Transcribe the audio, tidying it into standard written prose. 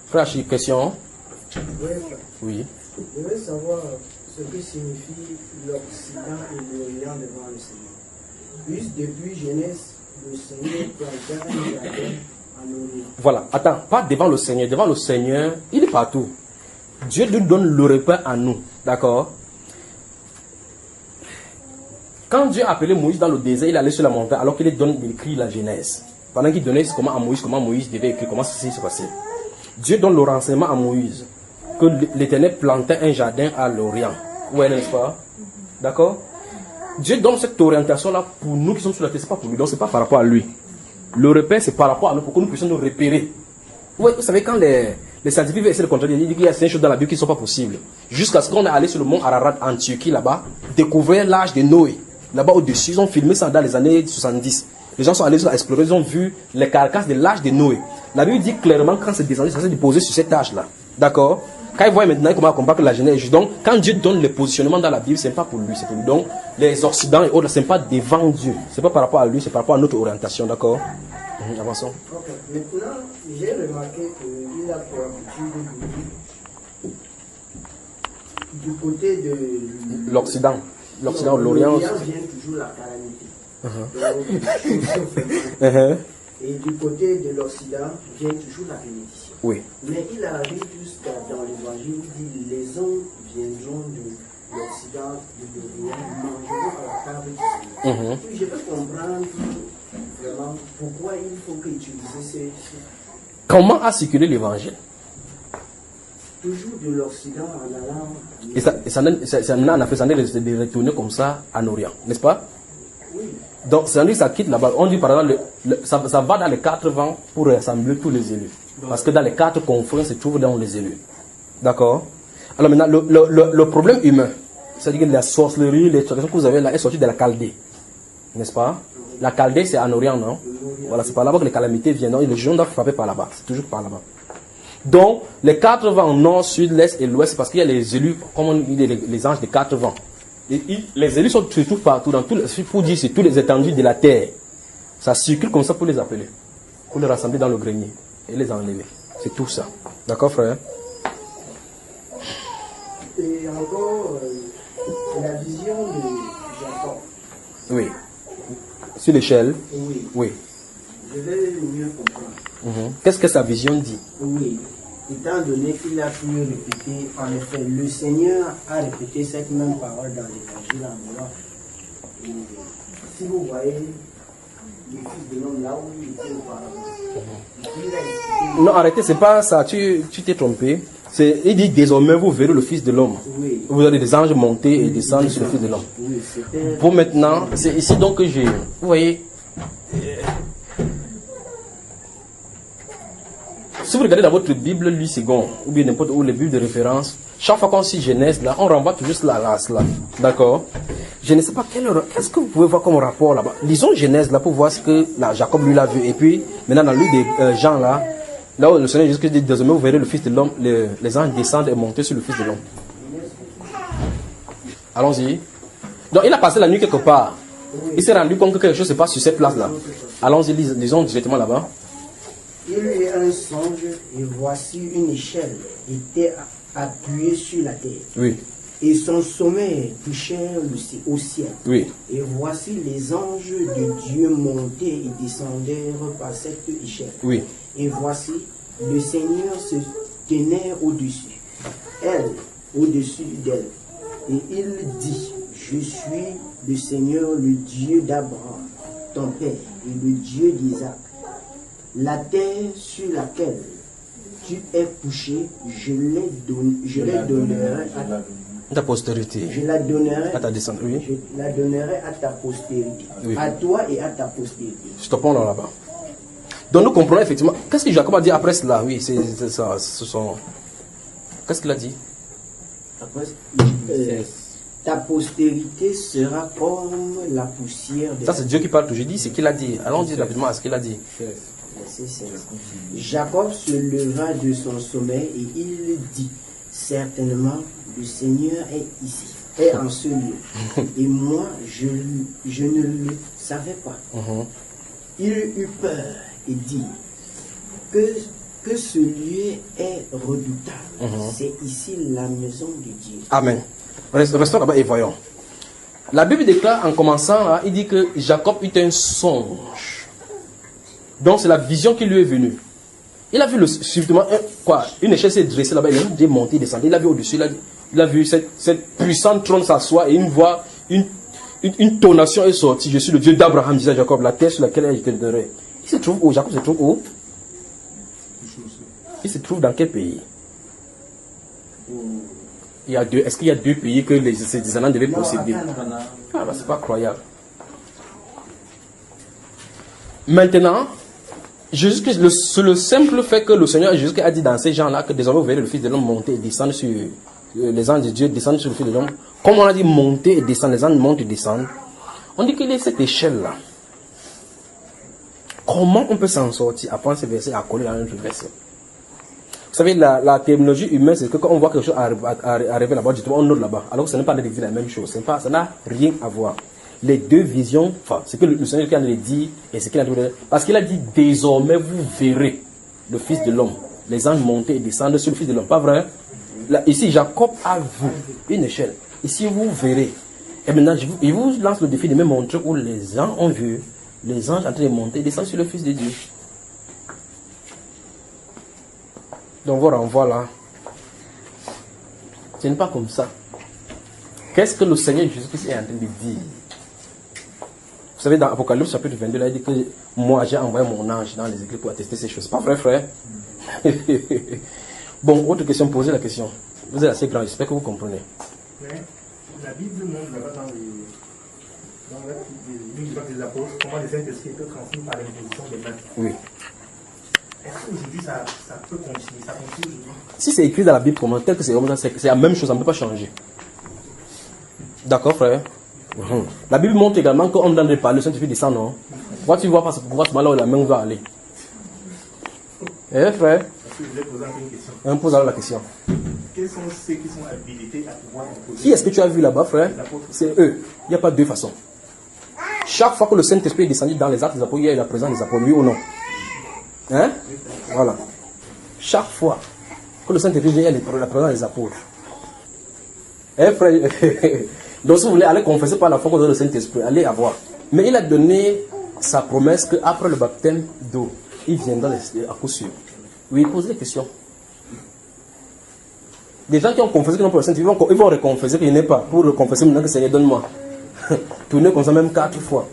Frère, question. Oui, frère. Oui. Je veux savoir ce que signifie l'Occident et l'Orient devant le Seigneur. Puisque depuis Genèse, le Seigneur plantait un jardin en Orient. Voilà. Attends, pas devant le Seigneur. Devant le Seigneur, il est partout. Dieu nous donne le repas à nous. D'accord? Quand Dieu a appelé Moïse dans le désert, il allait sur la montagne alors qu'il écrit la Genèse. Pendant qu'il donnait comment Moïse devait écrire, comment ceci se passait. Dieu donne le renseignement à Moïse que l'Éternel plantait un jardin à l'Orient. Ouais, n'est-ce pas? D'accord? Dieu donne cette orientation-là pour nous qui sommes sur la terre, c'est pas pour lui, donc c'est pas par rapport à lui. Le repère, c'est par rapport à nous, pour que nous puissions nous repérer. Ouais, vous savez, quand les scientifiques essaient de contrôler, ils disent qu'il y a certaines choses dans la Bible qui ne sont pas possibles. Jusqu'à ce qu'on est allé sur le mont Ararat en Turquie, là-bas, découvrir l'âge de Noé. Là-bas au-dessus, ils ont filmé ça dans les années 70. Les gens sont allés explorer, ils ont vu les carcasses de l'âge de Noé. La Bible dit clairement quand c'est descendu, ça s'est déposé sur cet âge-là. D'accord? Quand ils voient maintenant comment combattre la Genèse, donc quand Dieu donne le positionnement dans la Bible, ce n'est pas pour lui, c'est pour lui. Donc les Occidents et autres, ce n'est pas devant Dieu. Ce n'est pas par rapport à lui, c'est par rapport à notre orientation, d'accord? Avançons. Ok. Maintenant, j'ai remarqué qu'il a pour habitude du côté de l'Occident. L'Occident, l'Orient. L'Orient vient toujours la calamité. Et du côté de l'Occident vient toujours la bénédiction. Oui. Mais il arrive jusqu'à dans l'évangile, il dit les hommes viendront de l'Occident, de l'Orient, mangeront à la table du Seigneur. Puis je peux comprendre vraiment pourquoi il faut utiliser ces. Comment a circulé l'évangile? Toujours de l'Occident en allant. Et ça en Afrique, ça de retourner comme ça en Orient, n'est-ce pas? Oui. Donc, c'est-à-dire que ça quitte là-bas. On dit par exemple, ça va dans les 4 vents pour rassembler tous les élus. Parce que dans les 4 confrères se trouvent dans les élus. D'accord? Alors maintenant, le problème humain, c'est-à-dire que la sorcellerie, les traditions que vous avez là, est sortie de la Chaldée. N'est-ce pas? La Chaldée, c'est en Orient, non? Voilà, c'est par là-bas que les calamités viennent. Non? Et les gens doivent frapper par là-bas. C'est toujours par là-bas. Donc, les 4 vents, nord, sud, l'est et l'ouest, c'est parce qu'il y a les élus, comme on dit, les anges des 4 vents. Les élus sont surtout partout, dans pour dire c'est tous les étendues de la terre. Ça circule comme ça pour les appeler, pour les rassembler dans le grenier et les enlever. C'est tout ça. D'accord, frère? Et encore, la vision de Jacob. Oui. Sur l'échelle? Oui. Oui. Je vais mieux comprendre. Qu'est-ce que sa vision dit? Oui. Étant donné qu'il a pu répéter, en effet, le Seigneur a répété cette même parole dans l'évangile en disant, si vous voyez le Fils de l'homme là où il était auparavant, non, arrêtez, c'est pas ça, tu t'es trompé. Il dit désormais vous verrez le Fils de l'homme. Oui. Vous avez des anges monter et descendre sur le Fils de l'homme. Oui, pour maintenant, c'est ici donc que j'ai. Vous voyez. Si vous regardez dans votre Bible, lui second, ou bien n'importe où les Bibles de référence, chaque fois qu'on cite Genèse, là, on renvoie toujours à cela. D'accord? Je ne sais pas qu'est-ce que vous pouvez voir comme rapport là-bas. Lisons Genèse là pour voir ce que Jacob lui l'a vu. Et puis, maintenant, dans le livre des Jean là, là où le Seigneur Jésus dit désormais vous verrez le Fils de l'homme, les anges descendent et montent sur le Fils de l'homme. Allons-y. Donc, il a passé la nuit quelque part. Il s'est rendu compte que quelque chose se passe sur cette place-là. Allons-y, lisons directement là-bas. Il eut un songe et voici une échelle était appuyée sur la terre. Oui. Et son sommet touchait au ciel. Oui. Et voici les anges de Dieu montaient et descendèrent par cette échelle. Oui. Et voici le Seigneur se tenait au-dessus, elle au-dessus d'elle. Et il dit, je suis le Seigneur, le Dieu d'Abraham, ton père, et le Dieu d'Isaac. La terre sur laquelle tu es couché, je la donnerai à ta postérité. Je la donnerai à ta descendance. Oui. Je la donnerai à ta postérité. Oui. À toi et à ta postérité. Stoppons là-bas. Donc nous comprenons effectivement. Qu'est-ce que Jacob a dit après cela? Oui, c'est ça. Qu'est-ce qu'il a dit? Après, ta postérité sera comme la poussière. Ça c'est Dieu qui parle toujours. Dit ce qu'il a dit. Allons dire rapidement à ce qu'il a dit. Jacob se leva de son sommeil et il dit, certainement le Seigneur est ici, est en ce lieu. Et moi, je ne le savais pas. Il eut peur et dit, que que ce lieu est redoutable. C'est ici la maison de Dieu. Amen. Restons là-bas et voyons. La Bible déclare en commençant là, il dit que Jacob eut un songe. Donc c'est la vision qui lui est venue. Il a vu subitement une échelle s'est dressée là-bas, il a vu monter, descendre. Il a vu au-dessus, il a vu cette puissante trône s'asseoir et une voix, une tonation est sortie. Je suis le Dieu d'Abraham, disait Jacob, la terre sur laquelle je te donnerai. Il se trouve où? Jacob se trouve où? Il se trouve dans quel pays? Est-ce qu'il y a deux pays que ses descendants devaient posséder? Ah, bah, c'est pas croyable. Maintenant, c'est le simple fait que le Seigneur Jésus a dit dans ces gens-là que désormais vous verrez le Fils de l'homme monter et descendre sur les anges de Dieu, descendre sur le Fils de l'homme. Comme on a dit monter et descendre, les anges montent et descendent. On dit qu'il y a cette échelle-là. Comment on peut s'en sortir après ce verset à coller dans notre verset? Vous savez, la terminologie humaine, c'est que quand on voit quelque chose arriver là-bas, justement, on note là-bas. Alors que ce n'est pas la même chose. Ça n'a rien à voir. Les deux visions, enfin, c'est que le Seigneur qui a dit, et ce qu'il a dit, parce qu'il a dit, désormais vous verrez le Fils de l'homme, les anges monter et descendre sur le Fils de l'homme. Pas vrai? Là, ici, Jacob a vu une échelle. Ici, vous verrez. Et maintenant, il vous lance le défi de me montrer où les gens ont vu les anges en train de monter et descendre sur le Fils de Dieu. Donc voilà, voilà. Ce n'est pas comme ça. Qu'est-ce que le Seigneur Jésus-Christ est en train de dire? Vous savez, dans Apocalypse chapitre 22, là, il dit que moi j'ai envoyé mon ange dans les églises pour attester ces choses. Pas vrai, frère? Bon, autre question, posez la question. Vous êtes assez grand, j'espère que vous comprenez. Mais la Bible montre là-bas dans les livres des apôtres comment les Saint-Esprit étaient transmis par l'imposition des mains. Oui. Est-ce qu'aujourd'hui ça peut continuer? Ça continue aujourd'hui? Si c'est écrit dans la Bible, comment tel que c'est comme ça, c'est la même chose, ça ne peut pas changer. D'accord, frère? La Bible montre également qu'on donne des parler, le Saint-Esprit descend, non? Pourquoi tu vois pas ce moment là où la main va aller? Eh, frère? Parce que je voulais poser une question. On pose alors la question. Quels sont ceux qui sont habilités à pouvoir imposer? Qui est-ce que tu as vu là-bas, frère? C'est eux. Il n'y a pas deux façons. Chaque fois que le Saint-Esprit est descendu dans les actes des apôtres, il y a la présence des apôtres, oui ou non? Hein? Voilà. Chaque fois que le Saint-Esprit vient, il y a la présence des apôtres. Eh, frère? Donc si vous voulez aller confesser par la foi contre le Saint-Esprit, allez avoir. Mais il a donné sa promesse qu'après le baptême d'eau, il viendra à coup sûr. Oui, posez des questions. Des gens qui ont confessé que non pour le Saint-Esprit, ils vont reconfesser qu'il n'est pas. Pour reconfesser maintenant que le Seigneur donne-moi. Tournez comme ça même 4 fois.